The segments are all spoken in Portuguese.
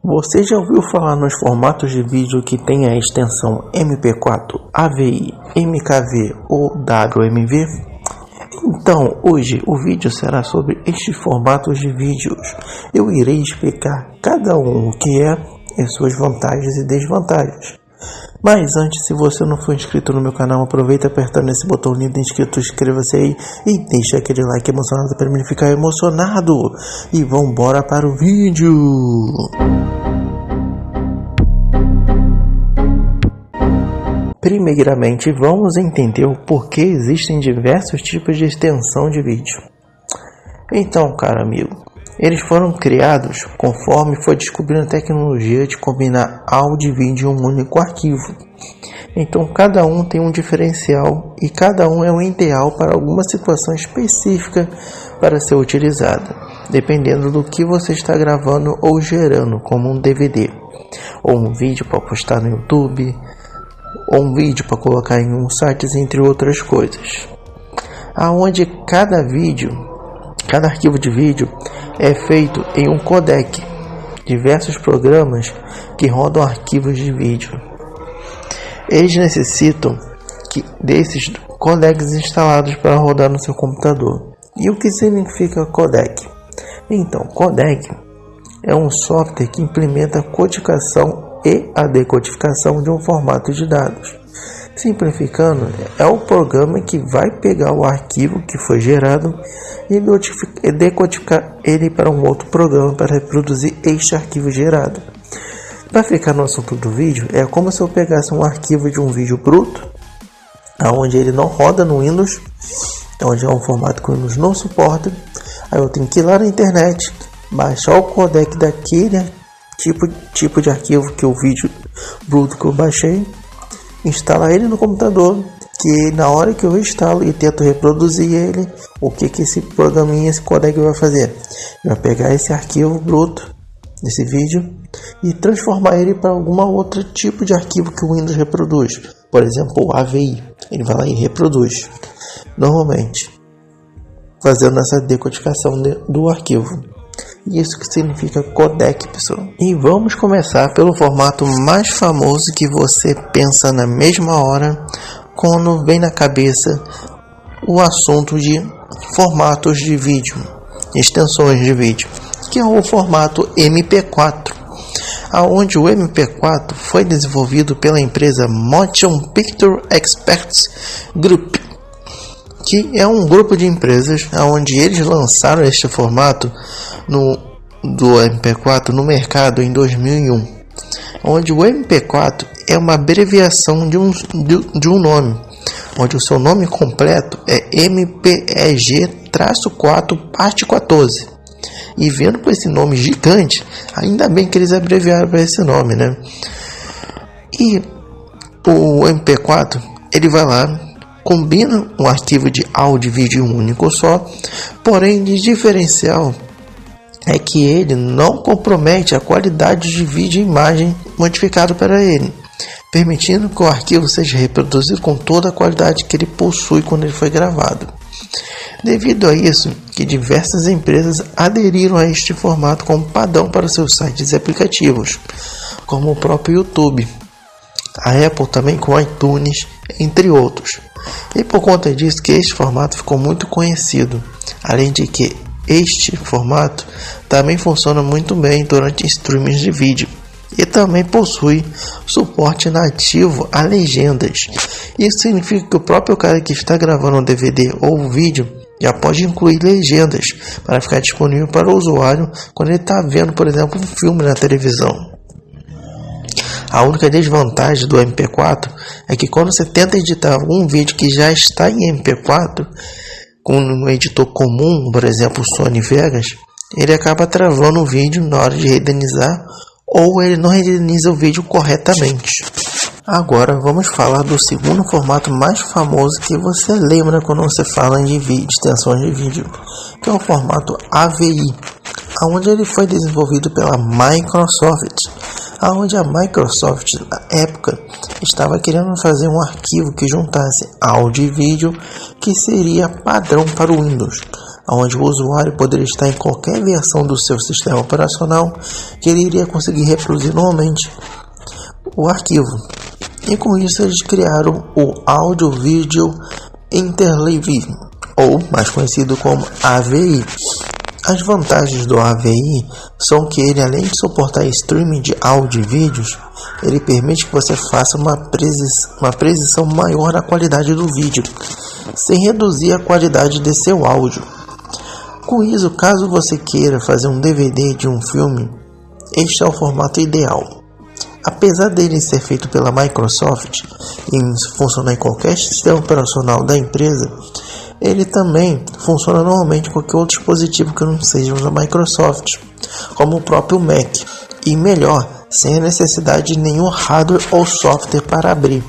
Você já ouviu falar nos formatos de vídeo que tem a extensão MP4, AVI, MKV ou WMV? Então, hoje o vídeo será sobre estes formatos de vídeos. Eu irei explicar cada um o que é e suas vantagens e desvantagens. Mas antes, se você não for inscrito no meu canal, aproveita apertando esse botão lindo inscrito, inscreva-se aí e deixa aquele like emocionado para mim ficar emocionado. E vambora para o vídeo! Primeiramente, vamos entender o porquê existem diversos tipos de extensão de vídeo. Então, cara amigo, eles foram criados conforme foi descobrindo a tecnologia de combinar áudio e vídeo em um único arquivo. Então, cada um tem um diferencial e cada um é o ideal para alguma situação específica para ser utilizada, dependendo do que você está gravando ou gerando, como um DVD, ou um vídeo para postar no YouTube, ou um vídeo para colocar em um site, entre outras coisas. Aonde cada arquivo de vídeo é feito em um codec, diversos programas que rodam arquivos de vídeo. Eles necessitam desses codecs instalados para rodar no seu computador. E o que significa codec? Então, codec é um software que implementa a codificação e a decodificação de um formato de dados. Simplificando, é o programa que vai pegar o arquivo que foi gerado e decodificar ele para um outro programa para reproduzir este arquivo gerado. Para ficar no assunto do vídeo, é como se eu pegasse um arquivo de um vídeo bruto, onde ele não roda no Windows, onde é um formato que o Windows não suporta. Aí eu tenho que ir lá na internet, baixar o codec daquele tipo de arquivo, que é o vídeo bruto que eu baixei, instalar ele no computador, que na hora que eu instalo e tento reproduzir ele, o que esse programinha, esse codec vai fazer? Vai pegar esse arquivo bruto desse vídeo e transformar ele para alguma outra tipo de arquivo que o Windows reproduz. Por exemplo, o AVI, ele vai lá e reproduz normalmente, fazendo essa decodificação do arquivo. Isso que significa codec, pessoal. E vamos começar pelo formato mais famoso que você pensa na mesma hora quando vem na cabeça o assunto de formatos de vídeo, extensões de vídeo, que é o formato MP4, aonde o MP4 foi desenvolvido pela empresa Motion Picture Experts Group, que é um grupo de empresas onde eles lançaram este formato do MP4 no mercado em 2001, onde o MP4 é uma abreviação de um nome, onde o seu nome completo é MPEG-4 parte 14. E vendo com esse nome gigante, ainda bem que eles abreviaram para esse nome, né? E o MP4, ele vai lá, combina um arquivo de áudio e vídeo em um único só, porém de diferencial é que ele não compromete a qualidade de vídeo e imagem modificado para ele, permitindo que o arquivo seja reproduzido com toda a qualidade que ele possui quando ele foi gravado. Devido a isso, que diversas empresas aderiram a este formato como padrão para seus sites e aplicativos, como o próprio YouTube, a Apple também com iTunes, entre outros. E por conta disso que este formato ficou muito conhecido, além de que este formato também funciona muito bem durante streamings de vídeo e também possui suporte nativo a legendas. Isso significa que o próprio cara que está gravando um DVD ou um vídeo já pode incluir legendas para ficar disponível para o usuário quando ele está vendo, por exemplo, um filme na televisão. A única desvantagem do MP4 é que quando você tenta editar um vídeo que já está em MP4 com um editor comum, por exemplo o Sony Vegas, ele acaba travando o vídeo na hora de renderizar, ou ele não renderiza o vídeo corretamente. Agora vamos falar do segundo formato mais famoso que você lembra quando você fala de vídeo, extensões de vídeo, que é o formato AVI, onde ele foi desenvolvido pela Microsoft, onde a Microsoft na época estava querendo fazer um arquivo que juntasse áudio e vídeo, que seria padrão para o Windows, onde o usuário poderia estar em qualquer versão do seu sistema operacional que ele iria conseguir reproduzir normalmente o arquivo. E com isso eles criaram o Audio Video Interleave, ou mais conhecido como AVI. As vantagens do AVI são que ele, além de suportar streaming de áudio e vídeos, ele permite que você faça uma precisão maior na qualidade do vídeo, sem reduzir a qualidade de seu áudio. Com isso, caso você queira fazer um DVD de um filme, este é o formato ideal. Apesar dele ser feito pela Microsoft e funcionar em qualquer sistema operacional da empresa, ele também funciona normalmente com qualquer outro dispositivo que não seja da Microsoft, como o próprio Mac, e melhor, sem a necessidade de nenhum hardware ou software para abrir,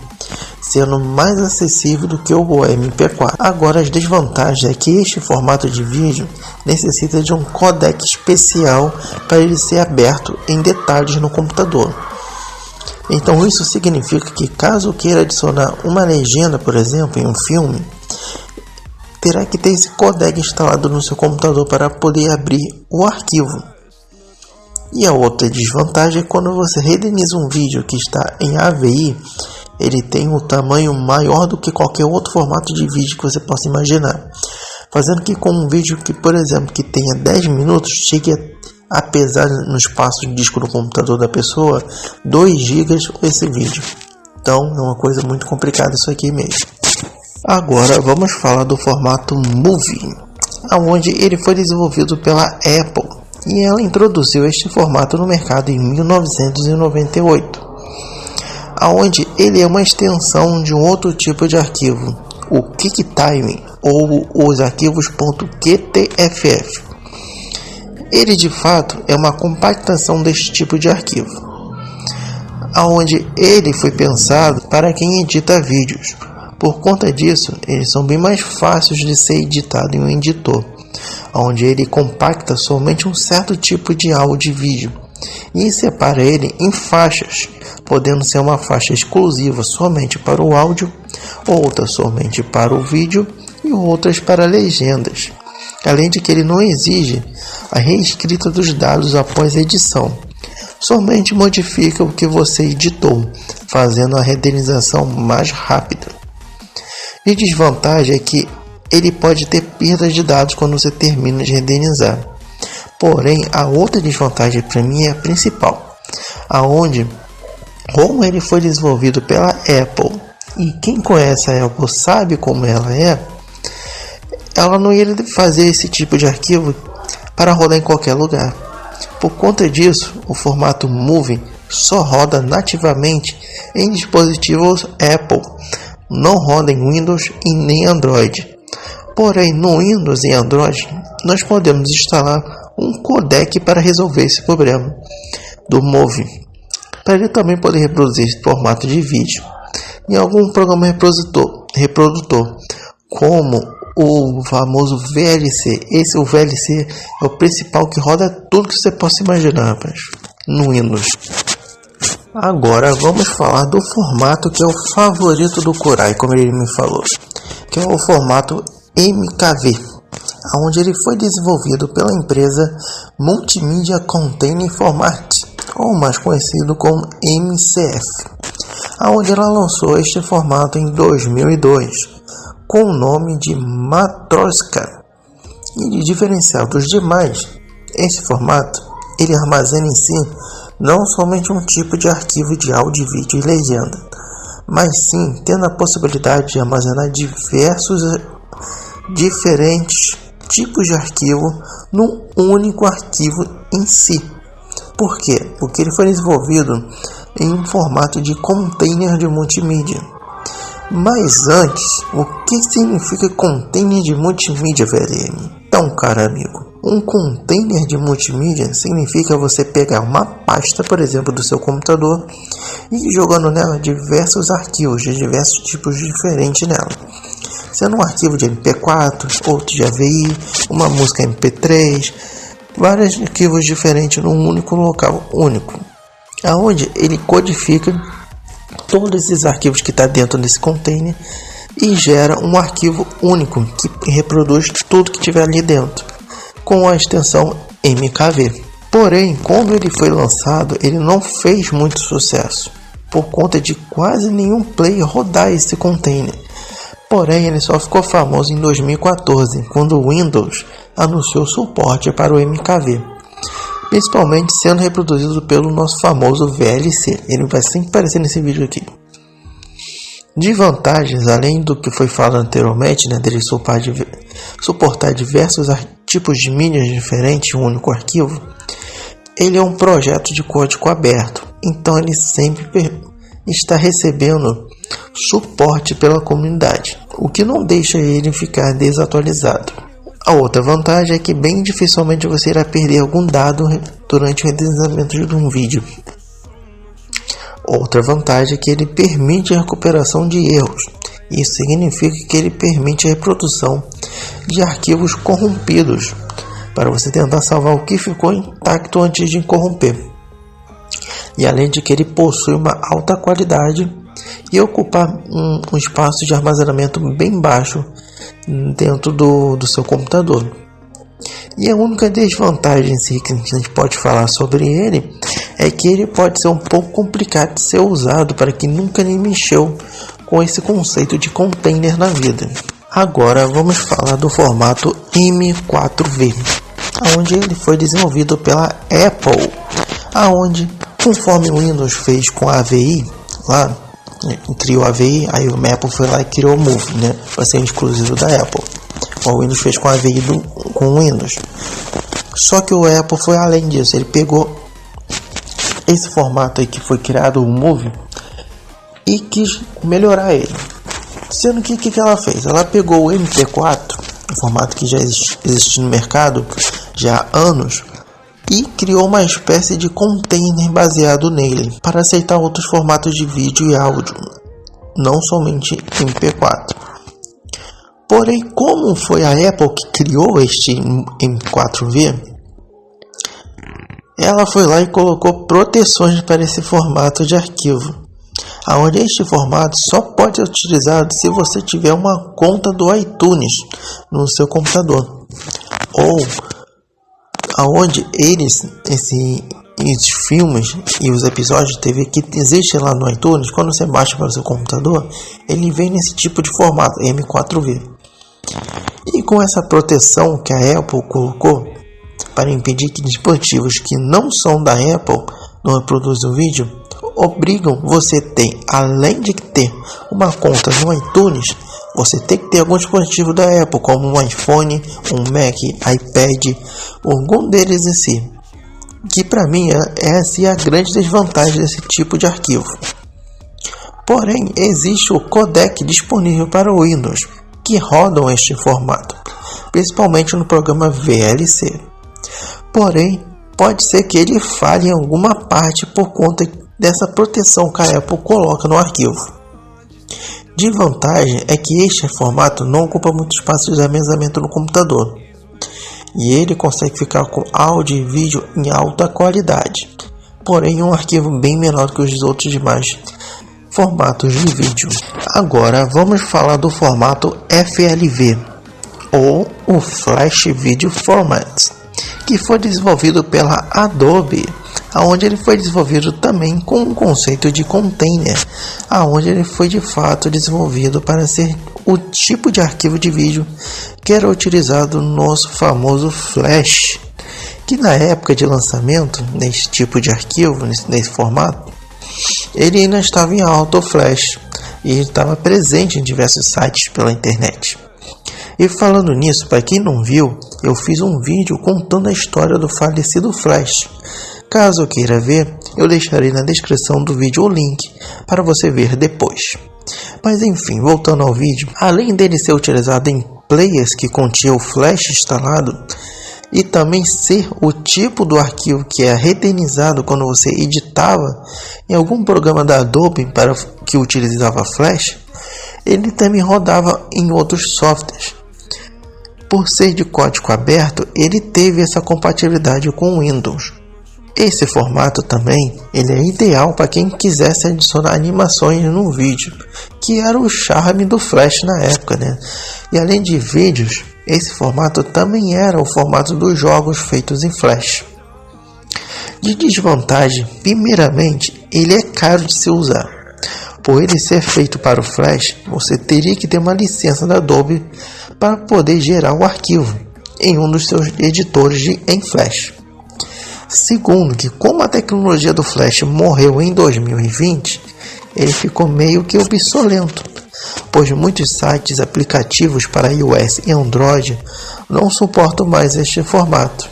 sendo mais acessível do que o MP4. Agora, as desvantagens é que este formato de vídeo necessita de um codec especial para ele ser aberto em detalhes no computador. Então isso significa que caso queira adicionar uma legenda, por exemplo, em um filme, terá que ter esse codec instalado no seu computador para poder abrir o arquivo. E a outra desvantagem é quando você renderiza um vídeo que está em AVI, ele tem um tamanho maior do que qualquer outro formato de vídeo que você possa imaginar, fazendo que com um vídeo que, por exemplo, que tenha 10 minutos, chegue a pesar no espaço de disco do computador da pessoa 2 GB esse vídeo. Então é uma coisa muito complicada isso aqui mesmo. Agora vamos falar do formato Movie, onde ele foi desenvolvido pela Apple e ela introduziu este formato no mercado em 1998, onde ele é uma extensão de um outro tipo de arquivo, o QuickTime ou os arquivos .qtff. Ele de fato é uma compactação deste tipo de arquivo, onde ele foi pensado para quem edita vídeos. Por conta disso, eles são bem mais fáceis de ser editado em um editor, onde ele compacta somente um certo tipo de áudio e vídeo e separa ele em faixas, podendo ser uma faixa exclusiva somente para o áudio, outra somente para o vídeo e outras para legendas. Além de que ele não exige a reescrita dos dados após a edição, somente modifica o que você editou, fazendo a renderização mais rápida. E desvantagem é que ele pode ter perda de dados quando você termina de renderizar. Porém, a outra desvantagem para mim é a principal, aonde, como ele foi desenvolvido pela Apple, e quem conhece a Apple sabe como ela não ia fazer esse tipo de arquivo para rodar em qualquer lugar. Por conta disso, o formato Movie só roda nativamente em dispositivos Apple, não roda em Windows e nem Android. Porém, no Windows e Android, nós podemos instalar um codec para resolver esse problema do Movie, para ele também poder reproduzir esse formato de vídeo em algum programa reprodutor, como o famoso VLC. O VLC é o principal que roda tudo que você possa imaginar, rapaz, no Windows. Agora vamos falar do formato que é o favorito do Kurai, como ele me falou, que é o formato MKV, onde ele foi desenvolvido pela empresa Multimedia Container Format, ou mais conhecido como MCF, onde ela lançou este formato em 2002 com o nome de Matroska. E de diferencial dos demais, esse formato ele armazena em si não somente um tipo de arquivo de áudio, vídeo e legenda, mas sim tendo a possibilidade de armazenar diferentes tipos de arquivo num único arquivo em si. Por quê? Porque ele foi desenvolvido em um formato de container de multimídia. Mas antes, o que significa container de multimídia, VLM? Então, cara amigo, um container de multimídia significa você pegar uma pasta, por exemplo, do seu computador e ir jogando nela diversos arquivos de diversos tipos diferentes nela, sendo um arquivo de MP4, outro de AVI, uma música MP3, vários arquivos diferentes num único local único, aonde ele codifica todos esses arquivos que está dentro desse container e gera um arquivo único que reproduz tudo que tiver ali dentro, com a extensão MKV. Porém, quando ele foi lançado, ele não fez muito sucesso, por conta de quase nenhum player rodar esse container. Porém, ele só ficou famoso em 2014, quando o Windows anunciou suporte para o MKV, principalmente sendo reproduzido pelo nosso famoso VLC. Ele vai sempre aparecer nesse vídeo aqui. De vantagens, além do que foi falado anteriormente, dele suportar diversos tipos de mídias diferentes em um único arquivo, ele é um projeto de código aberto, então ele sempre está recebendo suporte pela comunidade, o que não deixa ele ficar desatualizado. A outra vantagem é que bem dificilmente você irá perder algum dado durante o renderizamento de um vídeo. Outra vantagem é que ele permite a recuperação de erros. Isso significa que ele permite a reprodução de arquivos corrompidos, para você tentar salvar o que ficou intacto antes de corromper. E além de que ele possui uma alta qualidade e ocupar um espaço de armazenamento bem baixo dentro do seu computador. E a única desvantagem em si que a gente pode falar sobre ele é que ele pode ser um pouco complicado de ser usado para quem nunca nem mexeu com esse conceito de container na vida. Agora vamos falar do formato M4V, onde ele foi desenvolvido pela Apple, aonde, conforme o Windows fez com a AVI, lá criou a AVI, aí o Apple foi lá e criou o Move, para ser exclusivo da Apple. O Windows fez com a AVI com o Windows. Só que o Apple foi além disso, ele pegou esse formato aí que foi criado, o Move, e quis melhorar ele. Sendo que o que ela fez? Ela pegou o MP4, um formato que já existe no mercado já há anos, e criou uma espécie de container baseado nele, para aceitar outros formatos de vídeo e áudio, não somente MP4. Porém, como foi a Apple que criou este M4V, ela foi lá e colocou proteções para esse formato de arquivo, onde este formato só pode ser utilizado se você tiver uma conta do iTunes no seu computador, ou aonde esses filmes e os episódios de TV que existem lá no iTunes, quando você baixa para o seu computador, ele vem nesse tipo de formato M4V. E com essa proteção que a Apple colocou para impedir que dispositivos que não são da Apple não reproduzam o vídeo, obrigam você a ter, além de ter uma conta no iTunes, você tem que ter algum dispositivo da Apple, como um iPhone, um Mac, iPad, algum deles em si. Que para mim essa é a grande desvantagem desse tipo de arquivo. Porém, existe o codec disponível para o Windows, que rodam este formato, principalmente no programa VLC. Porém, pode ser que ele falhe em alguma parte por conta dessa proteção que a Apple coloca no arquivo. De vantagem é que este formato não ocupa muito espaço de armazenamento no computador, e ele consegue ficar com áudio e vídeo em alta qualidade, porém um arquivo bem menor que os outros demais formatos de vídeo. Agora vamos falar do formato FLV, ou o Flash Video Format, que foi desenvolvido pela Adobe, onde ele foi desenvolvido também com o conceito de container, onde ele foi de fato desenvolvido para ser o tipo de arquivo de vídeo que era utilizado no nosso famoso Flash, que na época de lançamento nesse tipo de arquivo, nesse formato, ele ainda estava em Auto Flash e estava presente em diversos sites pela internet. E falando nisso, para quem não viu, eu fiz um vídeo contando a história do falecido Flash. Caso queira ver, eu deixarei na descrição do vídeo o link para você ver depois. Mas enfim, voltando ao vídeo, além dele ser utilizado em players que continham o Flash instalado, e também ser o tipo do arquivo que é renderizado quando você editava em algum programa da Adobe para que utilizava Flash, ele também rodava em outros softwares. Por ser de código aberto, ele teve essa compatibilidade com o Windows. Esse formato também ele é ideal para quem quisesse adicionar animações no vídeo, que era o charme do Flash na época, né? E além de vídeos, esse formato também era o formato dos jogos feitos em Flash. De desvantagem, primeiramente, ele é caro de se usar. Por ele ser feito para o Flash, você teria que ter uma licença da Adobe para poder gerar o arquivo em um dos seus editores em Flash. Segundo, que como a tecnologia do Flash morreu em 2020, ele ficou meio que obsoleto, pois muitos sites e aplicativos para iOS e Android não suportam mais este formato.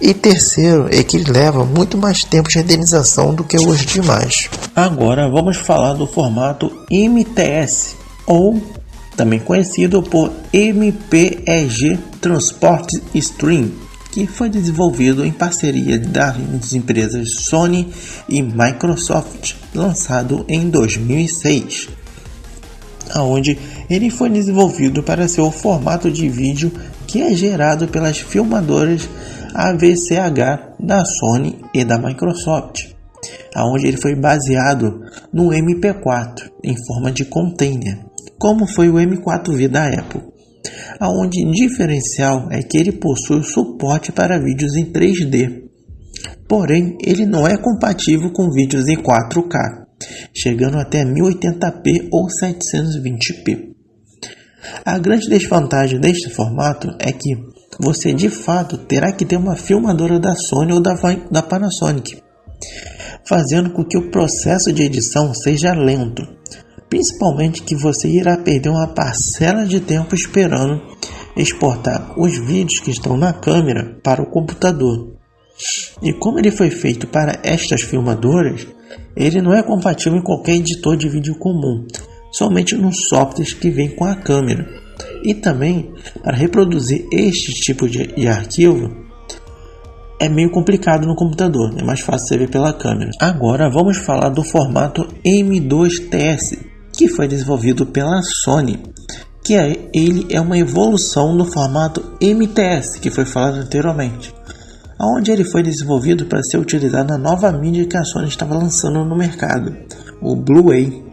E terceiro, é que leva muito mais tempo de renderização do que os demais. Agora vamos falar do formato MTS, ou também conhecido por MPEG Transport Stream, que foi desenvolvido em parceria das empresas Sony e Microsoft, lançado em 2006, onde ele foi desenvolvido para ser o formato de vídeo que é gerado pelas filmadoras AVCH da Sony e da Microsoft, onde ele foi baseado no MP4 em forma de container, como foi o M4V da Apple. Onde o diferencial é que ele possui suporte para vídeos em 3D, porém ele não é compatível com vídeos em 4K, chegando até 1080p ou 720p. A grande desvantagem deste formato é que você de fato terá que ter uma filmadora da Sony ou da Panasonic, fazendo com que o processo de edição seja lento, principalmente que você irá perder uma parcela de tempo esperando exportar os vídeos que estão na câmera para o computador. E como ele foi feito para estas filmadoras, ele não é compatível em qualquer editor de vídeo comum, somente nos softwares que vêm com a câmera. E também, para reproduzir este tipo de arquivo, é meio complicado no computador, é mais fácil você ver pela câmera. Agora vamos falar do formato M2TS, que foi desenvolvido pela Sony, que ele é uma evolução do formato MTS, que foi falado anteriormente, onde ele foi desenvolvido para ser utilizado na nova mídia que a Sony estava lançando no mercado, o Blu-ray.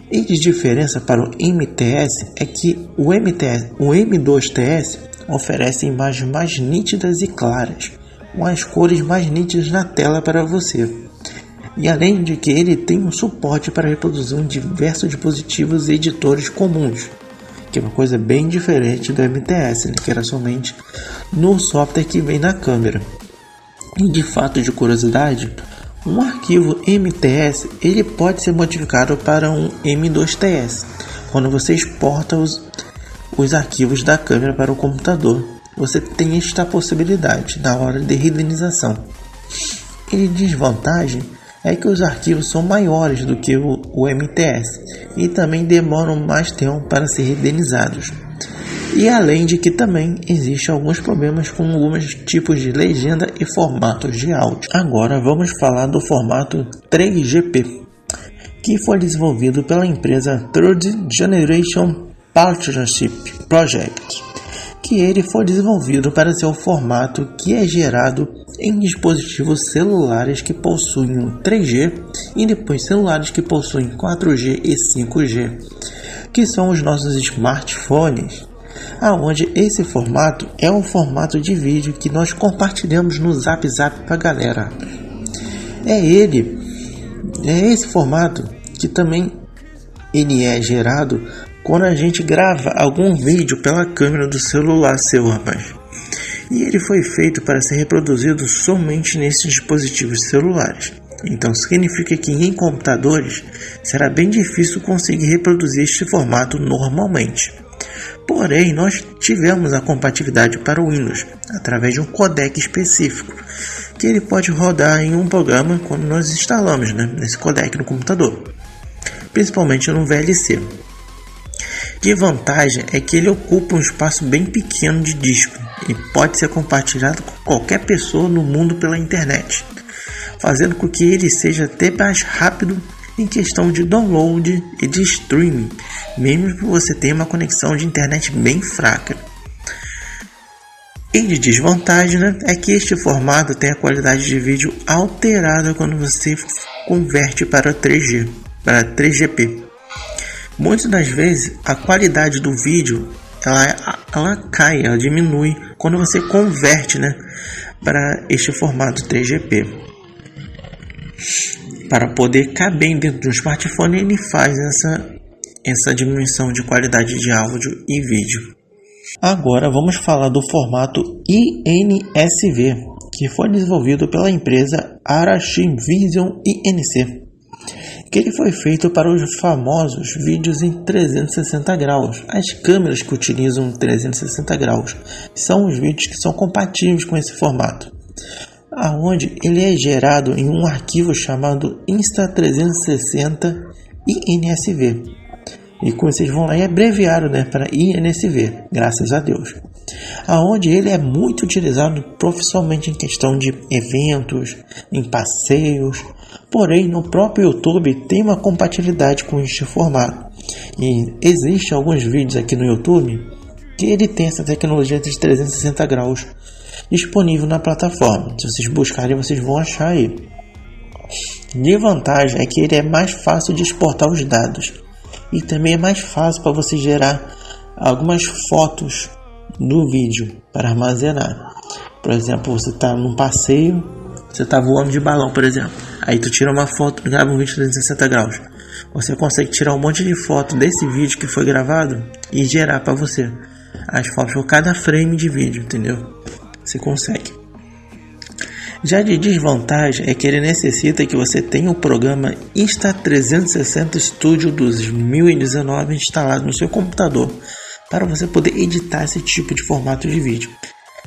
E de diferença para o MTS é que o M2TS oferece imagens mais nítidas e claras, com as cores mais nítidas na tela para você. E além de que ele tem um suporte para reproduzir diversos dispositivos e editores comuns, que é uma coisa bem diferente do MTS, que era somente no software que vem na câmera. E de fato, de curiosidade, um arquivo MTS ele pode ser modificado para um M2TS. Quando você exporta os arquivos da câmera para o computador, você tem esta possibilidade na hora de renderização. E de desvantagem é que os arquivos são maiores do que o MTS e também demoram mais tempo para ser renderizados. E além de que também existem alguns problemas com alguns tipos de legenda e formatos de áudio. Agora vamos falar do formato 3GP, que foi desenvolvido pela empresa Third Generation Partnership Project, que ele foi desenvolvido para ser o formato que é gerado em dispositivos celulares que possuem um 3G e depois celulares que possuem 4G e 5G, que são os nossos smartphones, aonde esse formato é um formato de vídeo que nós compartilhamos no Zap para a galera. É esse formato que também ele é gerado quando a gente grava algum vídeo pela câmera do celular seu, rapaz. E ele foi feito para ser reproduzido somente nesses dispositivos celulares. Então significa que em computadores será bem difícil conseguir reproduzir este formato normalmente. Porém, nós tivemos a compatibilidade para o Windows através de um codec específico, que ele pode rodar em um programa quando nós instalamos nesse codec no computador, principalmente no VLC. De vantagem é que ele ocupa um espaço bem pequeno de disco e pode ser compartilhado com qualquer pessoa no mundo pela internet, fazendo com que ele seja até mais rápido em questão de download e de streaming, mesmo que você tenha uma conexão de internet bem fraca. E de desvantagem, né, é que este formato tem a qualidade de vídeo alterada quando você converte para 3G, para 3GP. Muitas das vezes a qualidade do vídeo ela cai, ela diminui quando você converte, né, para este formato 3GP. Para poder caber dentro do smartphone, ele faz essa diminuição de qualidade de áudio e vídeo. Agora vamos falar do formato INSV, que foi desenvolvido pela empresa Arashi Vision INC, que ele foi feito para os famosos vídeos em 360 graus. As câmeras que utilizam 360 graus são os vídeos que são compatíveis com esse formato, aonde ele é gerado em um arquivo chamado Insta360 INSV. E como vocês vão lá e abreviaram, né, para INSV, graças a Deus. Aonde ele é muito utilizado profissionalmente em questão de eventos, em passeios. Porém, no próprio YouTube tem uma compatibilidade com este formato. E existem alguns vídeos aqui no YouTube que ele tem essa tecnologia de 360 graus disponível na plataforma. Se vocês buscarem, vocês vão achar aí. De vantagem é que ele é mais fácil de exportar os dados. E também é mais fácil para você gerar algumas fotos do vídeo para armazenar. Por exemplo, você está num passeio, você está voando de balão, por exemplo. Aí tu tira uma foto, grava um vídeo de 360 graus. Você consegue tirar um monte de foto desse vídeo que foi gravado e gerar para você as fotos por cada frame de vídeo, entendeu? Você consegue. Já de desvantagem é que ele necessita que você tenha o programa Insta360 Studio 2019 instalado no seu computador para você poder editar esse tipo de formato de vídeo.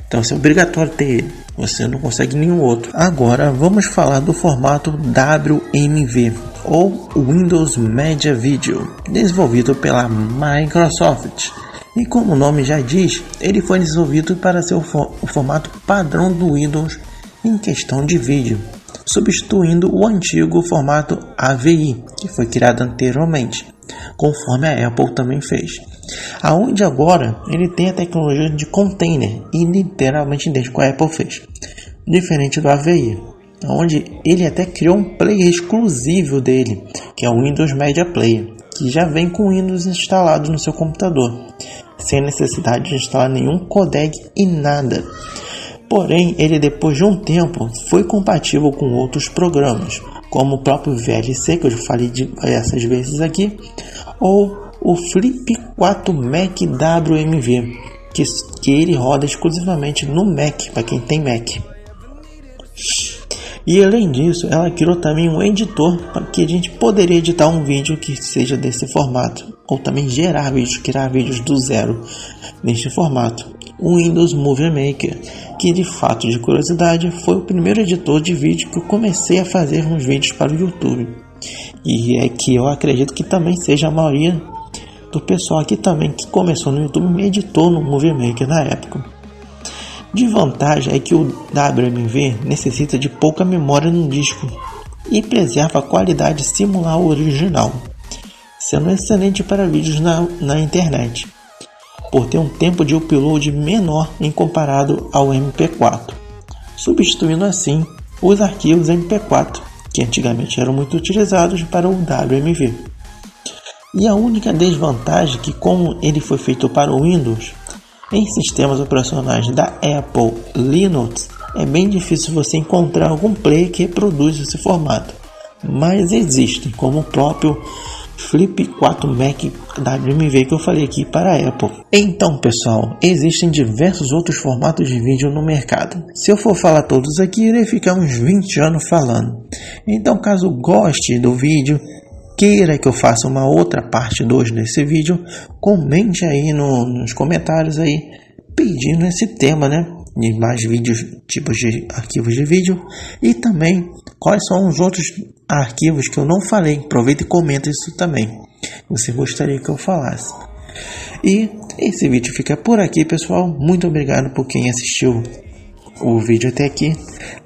Então é obrigatório ter ele, você não consegue nenhum outro. Agora vamos falar do formato WMV, ou Windows Media Video, desenvolvido pela Microsoft. E como o nome já diz, ele foi desenvolvido para ser o formato padrão do Windows em questão de vídeo, substituindo o antigo formato AVI, que foi criado anteriormente, conforme a Apple também fez. Aonde agora ele tem a tecnologia de container, e literalmente idêntico que a Apple fez, diferente do AVI, onde ele até criou um player exclusivo dele, que é o Windows Media Player, que já vem com o Windows instalado no seu computador, sem necessidade de instalar nenhum codec e nada. Porém, ele depois de um tempo foi compatível com outros programas, como o próprio VLC, que eu já falei diversas vezes aqui, ou o Flip 4 Mac WMV, que ele roda exclusivamente no Mac, para quem tem Mac. E além disso, ela criou também um editor para que a gente poderia editar um vídeo que seja desse formato, ou também gerar vídeos, criar vídeos do zero neste formato. O Windows Movie Maker, que de fato, de curiosidade, foi o primeiro editor de vídeo que eu comecei a fazer uns vídeos para o YouTube. E é que eu acredito que também seja a maioria do pessoal aqui também que começou no YouTube me editou no Movie Maker na época. De vantagem é que o WMV necessita de pouca memória no disco e preserva a qualidade similar ao original, sendo excelente para vídeos na internet, por ter um tempo de upload menor em comparado ao MP4, substituindo assim os arquivos MP4, que antigamente eram muito utilizados para o WMV. E a única desvantagem é que, como ele foi feito para o Windows, em sistemas operacionais da Apple Linux, é bem difícil você encontrar algum player que reproduz esse formato, mas existem, como o próprio Flip 4 Mac WMV que eu falei aqui para a Apple. Então pessoal, existem diversos outros formatos de vídeo no mercado. Se eu for falar todos aqui, irei ficar uns 20 anos falando. Então caso goste do vídeo, queira que eu faça uma outra parte 2 desse vídeo, comente aí nos comentários aí, pedindo esse tema, né? De mais vídeos, tipos de arquivos de vídeo, e também quais são os outros arquivos que eu não falei. Aproveita e comenta isso também, você gostaria que eu falasse. E esse vídeo fica por aqui, pessoal. Muito obrigado por quem assistiu o vídeo até aqui.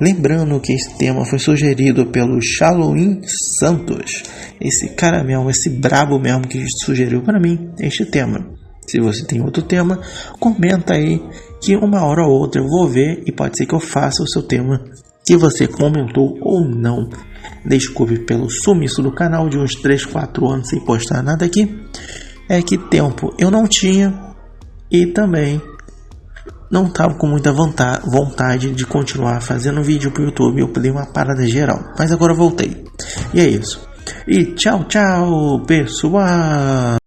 Lembrando que esse tema foi sugerido pelo Shaolin Santos, esse cara mesmo, esse brabo mesmo que sugeriu para mim este tema. Se você tem outro tema, comenta aí que uma hora ou outra eu vou ver e pode ser que eu faça o seu tema que você comentou ou não. Desculpe pelo sumiço do canal de uns 3, 4 anos sem postar nada aqui. É que tempo eu não tinha e também não estava com muita vontade de continuar fazendo vídeo pro YouTube. Eu pedi uma parada geral, mas agora voltei. E é isso. E tchau, tchau, pessoal!